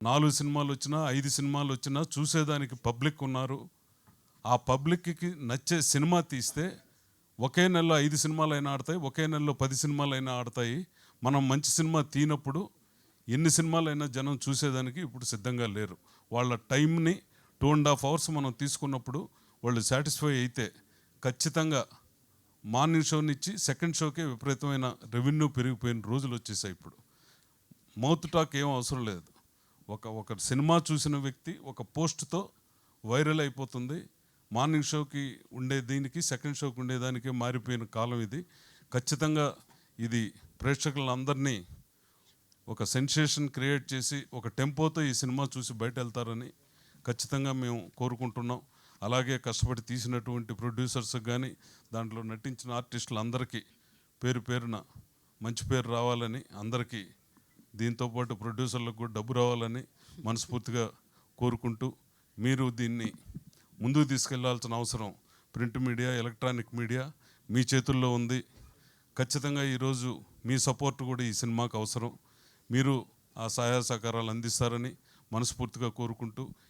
4 సినిమాలు వచ్చినా 5 సినిమాలు వచ్చినా చూసేదానికి పబ్లిక్ ఉన్నారు. ఆ పబ్లిక్కి నచ్చే సినిమా తీస్తే ఒకే నెలలో 5 సినిమాలైనా ఆడతాయి, ఒకే నెలలో 10 సినిమాలైనా ఆడతాయి. మనం మంచి సినిమా తీనప్పుడు ఎన్ని సినిమాలైనా జనం చూసేదానికి ఇప్పుడు సిద్ధంగా లేరు. వాళ్ళ టైంని 2.5 అవర్స్ మనం తీసుకున్నప్పుడు వాళ్ళు సాటిస్ఫై అయితే ఖచ్చితంగా మార్నింగ్ షోనిచ్చి సెకండ్ షోకే విపరీతమైన రెవెన్యూ పెరిగిపోయిన రోజులు వచ్చేసాయి. ఇప్పుడు మౌత్ టాక్ ఏం అవసరం లేదు. ఒక సినిమా చూసిన వ్యక్తి ఒక పోస్ట్తో వైరల్ అయిపోతుంది. మార్నింగ్ షోకి ఉండే దీనికి సెకండ్ షోకి ఉండేదానికి మారిపోయిన కాలం ఇది. ఖచ్చితంగా ఇది ప్రేక్షకులందరినీ ఒక సెన్సేషన్ క్రియేట్ చేసి ఒక టెంపోతో ఈ సినిమా చూసి బయట వెళ్తారని ఖచ్చితంగా మేము కోరుకుంటున్నాం. అలాగే కష్టపడి తీసినటువంటి ప్రొడ్యూసర్స్కి కానీ దాంట్లో నటించిన ఆర్టిస్టులందరికీ పేరు పేరున మంచి పేరు రావాలని, అందరికీ దీంతోపాటు ప్రొడ్యూసర్లకు కూడా డబ్బు రావాలని మనస్ఫూర్తిగా కోరుకుంటూ, మీరు దీన్ని ముందుకు తీసుకెళ్లాల్సిన అవసరం ప్రింట్ మీడియా, ఎలక్ట్రానిక్ మీడియా మీ చేతుల్లో ఉంది. ఖచ్చితంగా ఈరోజు మీ సపోర్ట్ కూడా ఈ సినిమాకు అవసరం. మీరు ఆ సహాయ సహకారాలు అందిస్తారని మనస్ఫూర్తిగా కోరుకుంటూ